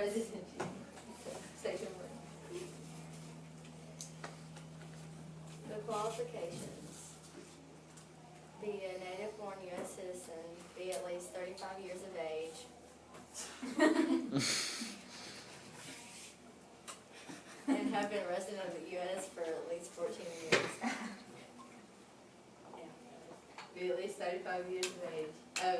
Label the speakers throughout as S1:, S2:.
S1: President, section 1. The qualifications. Be a native born U.S. citizen, be at least 35 years of age. And have been a resident of the U.S. for at least 14 years. Yeah.
S2: Be at least 35 years of age. Oh.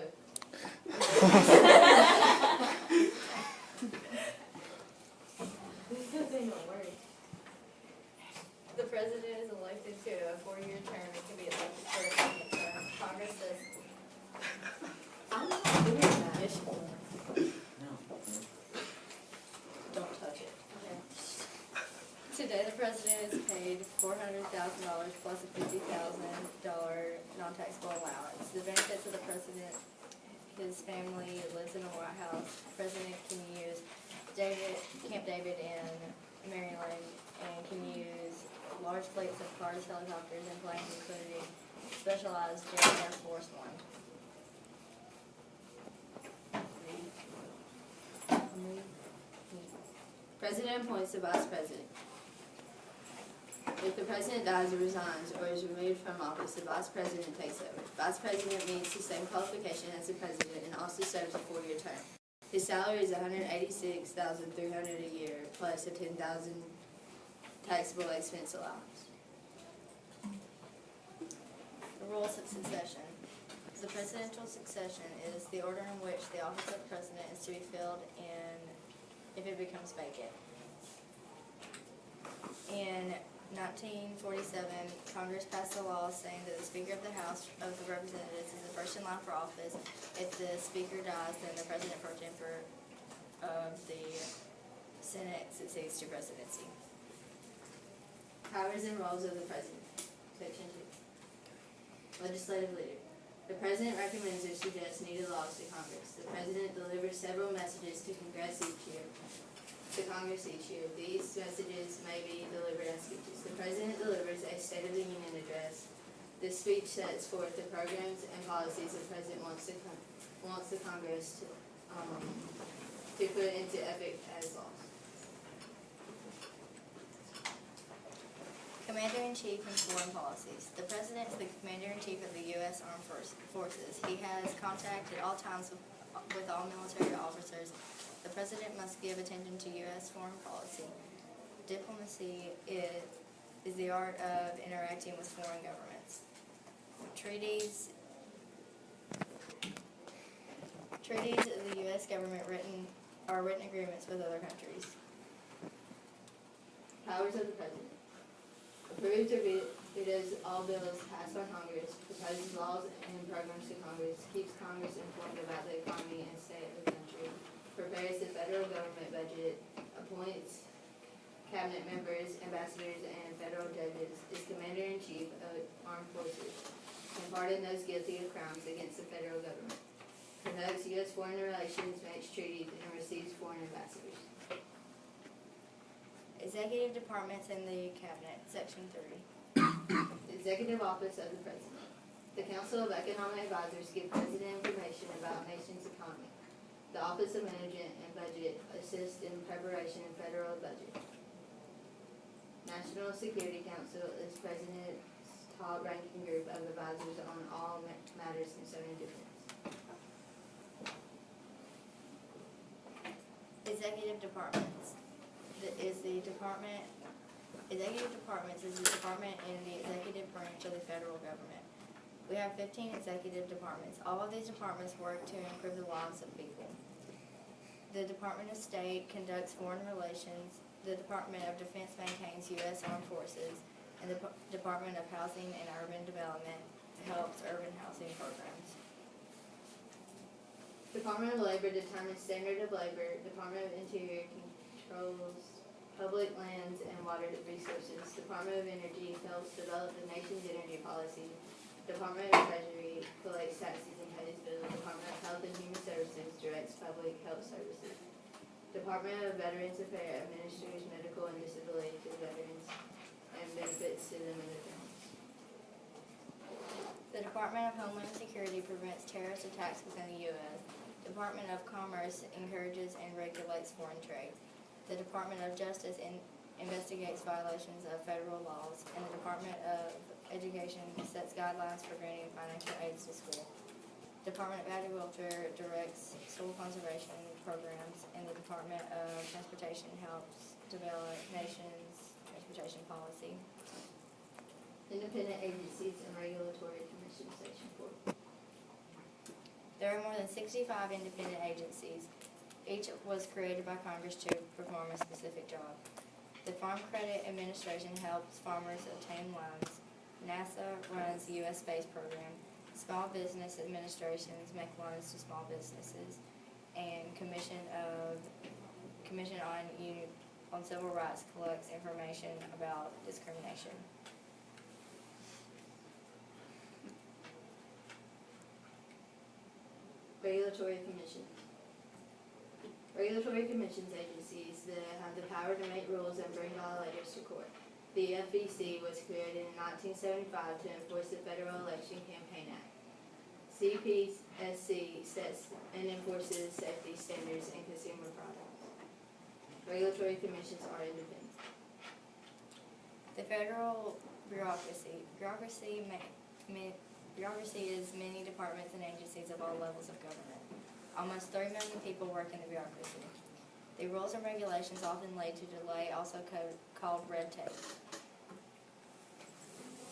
S1: This doesn't even work. The president is elected to a 4-year term and can be elected for a second term. Congress says,
S2: I'm not doing that.
S1: yes, you will.
S2: Don't touch it.
S1: Okay. Today, the president is paid $400,000 plus a $50,000 non-taxable allowance. The benefits of the president: his family lives in a White House. The president can use Camp David in Maryland and can use large fleets of cars, helicopters, and planes, including specialized Jet Air Force One.
S2: President appoints the vice president. If the president dies or resigns or is removed from office, the vice president takes over. Vice president meets the same qualification as the president and also serves a 4-year term. His salary is $186,300 a year plus a $10,000 taxable expense allowance.
S1: The rules of succession. The presidential succession is the order in which the office of president is to be filled in if it becomes vacant. In 1947, Congress passed a law saying that the Speaker of the House of the Representatives is the first in line for office. If the Speaker dies, then the President pro tempore of the Senate succeeds to presidency.
S2: Powers and roles of the president. Section 2. Legislative leader. The president recommends or suggests needed laws to Congress. The president delivers several messages to Congress each year. These messages may be delivered as speeches. The president delivers a State of the Union address. This speech sets forth the programs and policies the president wants the Congress to put into effect as laws.
S1: Commander-in-Chief and foreign policies. The President is the Commander-in-Chief of the U.S. Armed Forces. He has contact at all times with all military officers. The President must give attention to U.S. foreign policy. Diplomacy is the art of interacting with foreign governments. Treaties of the U.S. government are written agreements with other countries.
S2: Powers of the president. Approves or vetoes all bills passed by Congress, proposes laws and programs to Congress, keeps Congress informed about the economy and state of the country, prepares the federal government budget, appoints cabinet members, ambassadors, and federal judges, is Commander-in-Chief of Armed Forces, can pardon those guilty of crimes against the federal government, conducts U.S. foreign relations, makes treaties, and receives foreign ambassadors.
S1: Executive departments in the Cabinet, Section 3.
S2: The Executive Office of the President. The Council of Economic Advisors give President information about nation's economy. The Office of Management and Budget assists in preparation of federal budget. National Security Council is President's top-ranking group of advisors on all matters concerning defense.
S1: Executive departments. Executive departments is the department in the executive branch of the federal government. We have 15 executive departments. All of these departments work to improve the lives of people. The Department of State conducts foreign relations. The Department of Defense maintains U.S. Armed Forces. And the Department of Housing and Urban Development helps urban housing programs.
S2: Department of Labor determines standard of labor. Department of Interior controls public lands and water resources. Department of Energy helps develop the nation's energy policy. Department of Treasury collects taxes and pays bills. Department of Health and Human Services directs public health services. Department of Veterans Affairs administers medical and disability to veterans and benefits to them and their families.
S1: The Department of Homeland Security prevents terrorist attacks within the U.S. Department of Commerce encourages and regulates foreign trade. The Department of Justice investigates violations of federal laws, and the Department of Education sets guidelines for granting financial aids to school. Department of Agriculture directs soil conservation programs, and the Department of Transportation helps develop nation's transportation policy.
S2: Independent agencies and regulatory commissions, section 4.
S1: There are more than 65 independent agencies. Each was created by Congress to perform a specific job. The Farm Credit Administration helps farmers obtain loans. NASA runs the U.S. Space Program. Small Business Administrations make loans to small businesses. And Commission on Civil Rights collects information about discrimination.
S2: Regulatory commissions. Regulatory commissions agencies that have the power to make rules and bring violators to court. The FEC was created in 1975 to enforce the Federal Election Campaign Act. CPSC sets and enforces safety standards in consumer products. Regulatory commissions are independent.
S1: The federal bureaucracy. Bureaucracy is many departments and agencies of all levels of government. Almost 3 million people work in the bureaucracy. The rules and regulations often lead to delay, also called red tape.